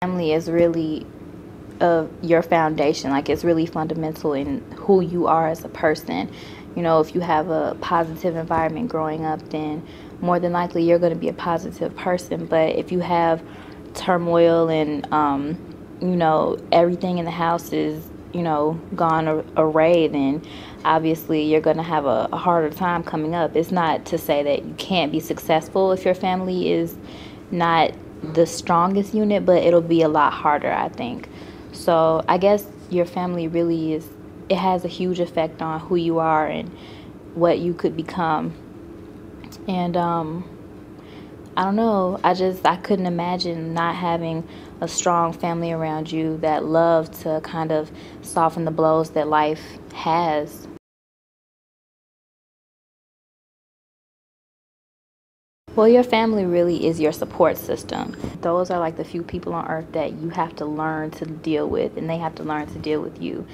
Family is really your foundation. Like, it's really fundamental in who you are as a person. You know, if you have a positive environment growing up, then more than likely you're going to be a positive person. But if you have turmoil and you know, everything in the house is, you know, gone array, then obviously you're going to have a harder time coming up. It's not to say that you can't be successful if your family is not the strongest unit, but it'll be a lot harder, I think. So I guess your family really is, it has a huge effect on who you are and what you could become. And I don't know, I couldn't imagine not having a strong family around you that love to kind of soften the blows that life has. Well, your family really is your support system. Those are like the few people on earth that you have to learn to deal with, and they have to learn to deal with you.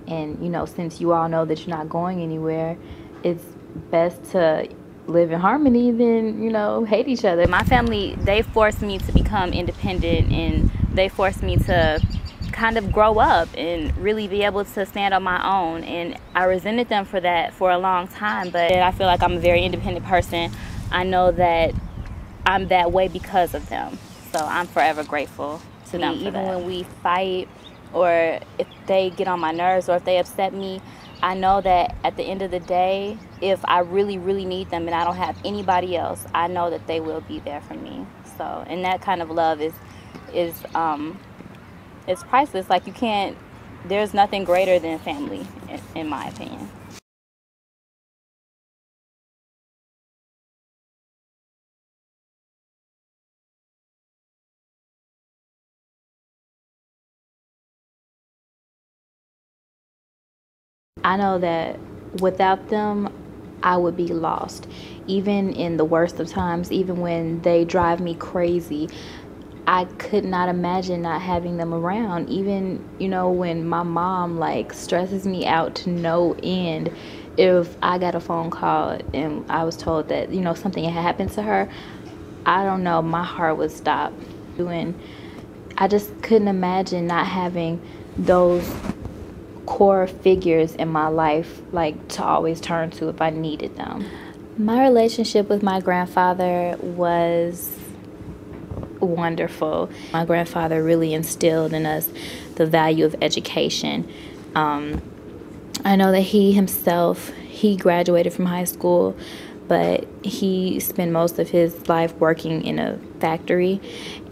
And, you know, since you all know that you're not going anywhere, it's best to live in harmony than, you know, hate each other. My family, they forced me to become independent, and they forced me to kind of grow up and really be able to stand on my own. And I resented them for that for a long time, but I feel like I'm a very independent person. I know that I'm that way because of them. So I'm forever grateful to them. Even when we fight, or if they get on my nerves, or if they upset me, I know that at the end of the day, if I really, really need them and I don't have anybody else, I know that they will be there for me. So, and that kind of love is it's priceless. Like, you can't, there's nothing greater than family, in my opinion. I know that without them, I would be lost. Even in the worst of times, even when they drive me crazy, I could not imagine not having them around. Even, you know, when my mom like stresses me out to no end, if I got a phone call and I was told that, you know, something had happened to her, I don't know, my heart would stop. And I just couldn't imagine not having those core figures in my life, like, to always turn to if I needed them. My relationship with my grandfather was wonderful. My grandfather really instilled in us the value of education. I know that he graduated from high school, but he spent most of his life working in a factory,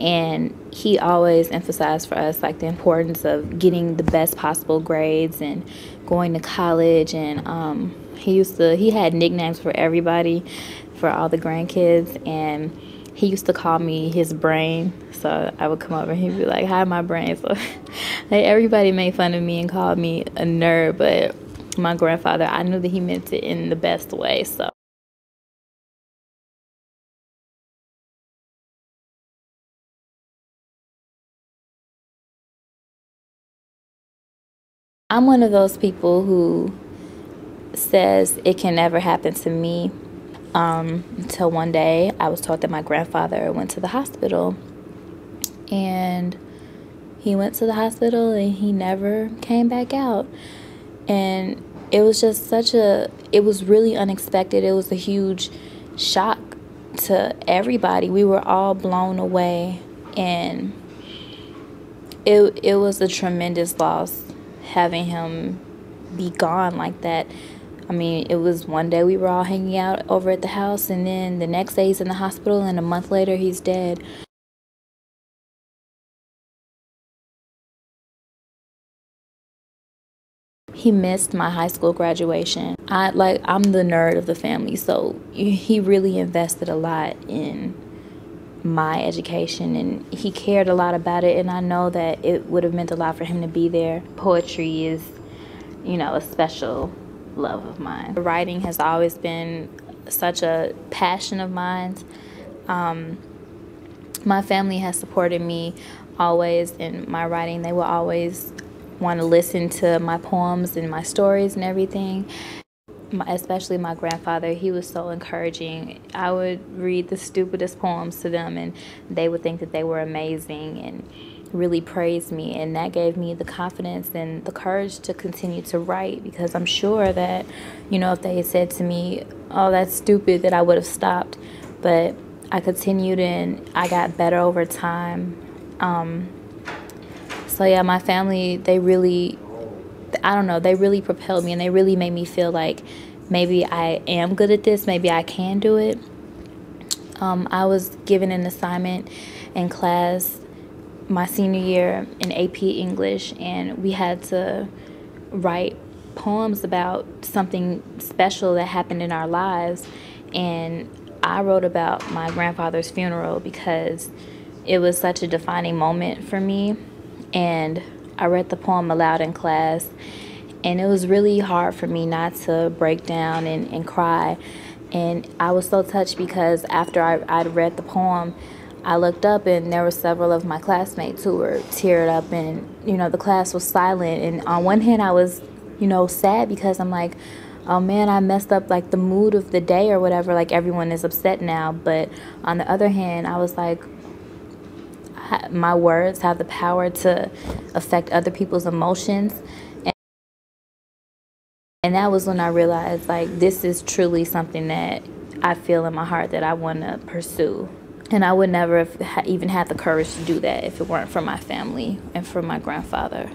and he always emphasized for us like the importance of getting the best possible grades and going to college. And he had nicknames for everybody, for all the grandkids, and he used to call me his brain. So I would come over and he'd be like, "Hi, my brain." So like, everybody made fun of me and called me a nerd, but my grandfather, I knew that he meant it in the best way. So I'm one of those people who says it can never happen to me, until one day I was told that my grandfather went to the hospital, and he went to the hospital and he never came back out. And it was just it was really unexpected. It was a huge shock to everybody. We were all blown away, and it was a tremendous loss having him be gone like that. I mean, it was one day we were all hanging out over at the house, and then the next day he's in the hospital, and a month later he's dead. He missed my high school graduation. I'm the nerd of the family, so he really invested a lot in my education, and he cared a lot about it, and I know that it would have meant a lot for him to be there. Poetry is, you know, a special love of mine. Writing has always been such a passion of mine. My family has supported me always in my writing. They will always want to listen to my poems and my stories and everything. Especially my grandfather, he was so encouraging. I would read the stupidest poems to them, and they would think that they were amazing. And really praised me, and that gave me the confidence and the courage to continue to write, because I'm sure that, if they had said to me, oh, that's stupid, that I would have stopped. But I continued, and I got better over time. So yeah, my family, they really, I don't know, they really propelled me, and they really made me feel like maybe I am good at this, maybe I can do it. I was given an assignment in class my senior year in AP English, and we had to write poems about something special that happened in our lives. And I wrote about my grandfather's funeral because it was such a defining moment for me. And I read the poem aloud in class, and it was really hard for me not to break down and cry. And I was so touched because after I'd read the poem, I looked up, and there were several of my classmates who were teared up, and, the class was silent. And on one hand, I was, sad because I'm like, oh man, I messed up like the mood of the day or whatever, like everyone is upset now. But on the other hand, I was like, my words have the power to affect other people's emotions. And that was when I realized, like, this is truly something that I feel in my heart that I want to pursue. And I would never have even had the courage to do that if it weren't for my family and for my grandfather.